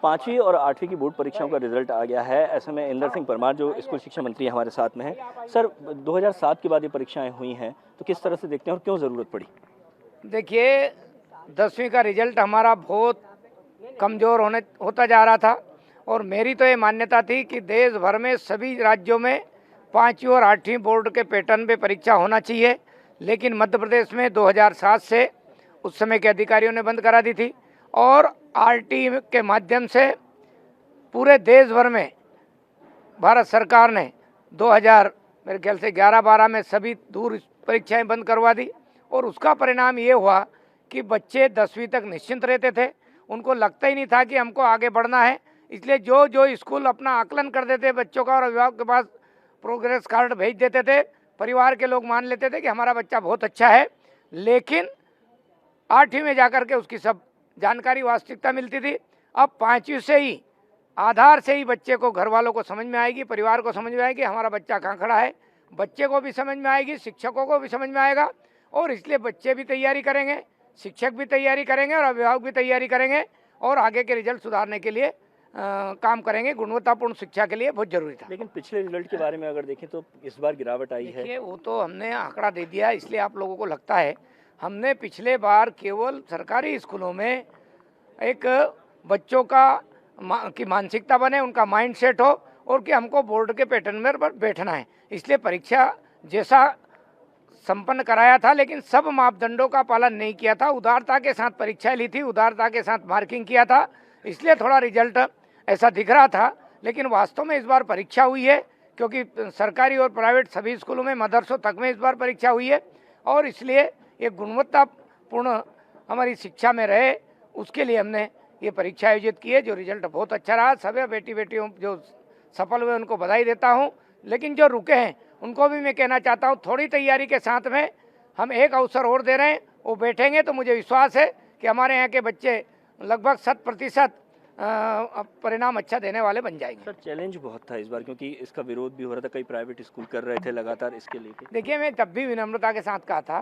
5वीं और 8वीं की बोर्ड परीक्षाओं का रिजल्ट आ गया है। ऐसे में इंदर सिंह परमार जो स्कूल शिक्षा मंत्री हमारे साथ में हैं। सर, 2007 के बाद ये परीक्षाएं हुई हैं, तो किस तरह से देखते हैं और क्यों ज़रूरत पड़ी? देखिए, 10वीं का रिजल्ट हमारा बहुत कमज़ोर होता जा रहा था और मेरी तो ये मान्यता थी कि देश भर में सभी राज्यों में 5वीं और 8वीं बोर्ड के पैटर्न पे परीक्षा होना चाहिए। लेकिन मध्य प्रदेश में 2007 से उस समय के अधिकारियों ने बंद करा दी थी और आरटी के माध्यम से पूरे देश भर में भारत सरकार ने 2000 मेरे ख्याल से 11-12 में सभी दूर परीक्षाएं बंद करवा दी और उसका परिणाम ये हुआ कि बच्चे 10वीं तक निश्चिंत रहते थे। उनको लगता ही नहीं था कि हमको आगे बढ़ना है। इसलिए जो जो स्कूल अपना आकलन कर देते बच्चों का और अभिभावक के पास प्रोग्रेस कार्ड भेज देते थे, परिवार के लोग मान लेते थे कि हमारा बच्चा बहुत अच्छा है। लेकिन 8वीं में जाकर के उसकी सब जानकारी वास्तविकता मिलती थी। अब 5वीं से ही आधार से ही बच्चे को, घर वालों को समझ में आएगी, परिवार को समझ में आएगी हमारा बच्चा कहाँ खड़ा है। बच्चे को भी समझ में आएगी, शिक्षकों को भी समझ में आएगा और इसलिए बच्चे भी तैयारी करेंगे, शिक्षक भी तैयारी करेंगे और अभिभावक भी तैयारी करेंगे और आगे के रिजल्ट सुधारने के लिए काम करेंगे। गुणवत्तापूर्ण शिक्षा के लिए बहुत जरूरी था। लेकिन पिछले रिजल्ट के बारे में अगर देखें तो इस बार गिरावट आई है। देखिए, वो तो हमने आंकड़ा दे दिया, इसलिए आप लोगों को लगता है। हमने पिछले बार केवल सरकारी स्कूलों में एक बच्चों की मानसिकता बने, उनका माइंड सेट हो और कि हमको बोर्ड के पैटर्न में बैठना है, इसलिए परीक्षा जैसा संपन्न कराया था। लेकिन सब मापदंडों का पालन नहीं किया था, उदारता के साथ परीक्षाएं ली थी, उदारता के साथ मार्किंग किया था, इसलिए थोड़ा रिजल्ट ऐसा दिख रहा था। लेकिन वास्तव में इस बार परीक्षा हुई है, क्योंकि सरकारी और प्राइवेट सभी स्कूलों में, मदरसों तक में इस बार परीक्षा हुई है और इसलिए ये गुणवत्तापूर्ण हमारी शिक्षा में रहे, उसके लिए हमने ये परीक्षा आयोजित की है। जो रिजल्ट बहुत अच्छा रहा, सभी बेटियों जो सफल हुए उनको बधाई देता हूँ। लेकिन जो रुके हैं उनको भी मैं कहना चाहता हूँ, थोड़ी तैयारी के साथ में हम एक अवसर और दे रहे हैं, वो बैठेंगे तो मुझे विश्वास है कि हमारे यहाँ के बच्चे लगभग 100% परिणाम अच्छा देने वाले बन जाएंगे। सर, चैलेंज बहुत था इस बार, क्योंकि इसका विरोध भी हो रहा था, कई प्राइवेट स्कूल कर रहे थे लगातार इसके लेके। देखिए, मैं तब भी विनम्रता के साथ कहा था,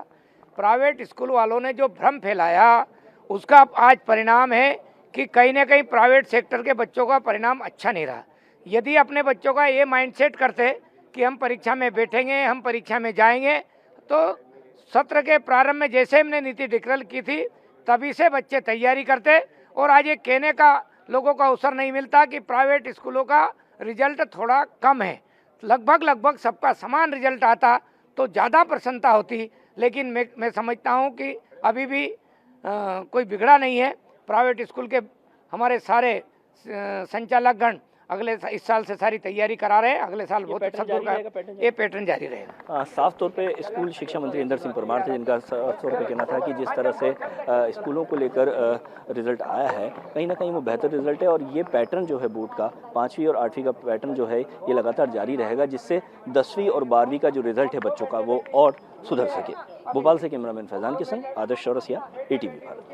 प्राइवेट स्कूल वालों ने जो भ्रम फैलाया उसका आज परिणाम है कि कहीं ना कहीं प्राइवेट सेक्टर के बच्चों का परिणाम अच्छा नहीं रहा। यदि अपने बच्चों का ये माइंडसेट करते कि हम परीक्षा में बैठेंगे, हम परीक्षा में जाएंगे, तो सत्र के प्रारंभ में जैसे हमने नीति डिक्लेयर की थी तभी से बच्चे तैयारी करते और आज ये कहने का लोगों को अवसर नहीं मिलता कि प्राइवेट स्कूलों का रिजल्ट थोड़ा कम है। लगभग सबका समान रिजल्ट आता तो ज़्यादा प्रसन्नता होती। लेकिन मैं समझता हूँ कि अभी भी कोई बिगड़ा नहीं है। प्राइवेट स्कूल के हमारे सारे संचालकगण इस साल से सारी तैयारी करा रहे हैं। अगले साल बहुत अच्छा ये पैटर्न जारी रहेगा। साफ तौर पे स्कूल शिक्षा मंत्री इंदर सिंह परमार थे, जिनका साफ तौर पे कहना था कि जिस तरह से स्कूलों को लेकर रिजल्ट आया है, कहीं ना कहीं वो बेहतर रिजल्ट है और ये पैटर्न जो है बोर्ड का 5वीं और 8वीं का पैटर्न जो है ये लगातार जारी रहेगा, जिससे 10वीं और 12वीं का जो रिजल्ट है बच्चों का वो और सुधर सके। भोपाल से कैमरामैन फैजान के संग आदर्श चौरसिया, ATV भारत।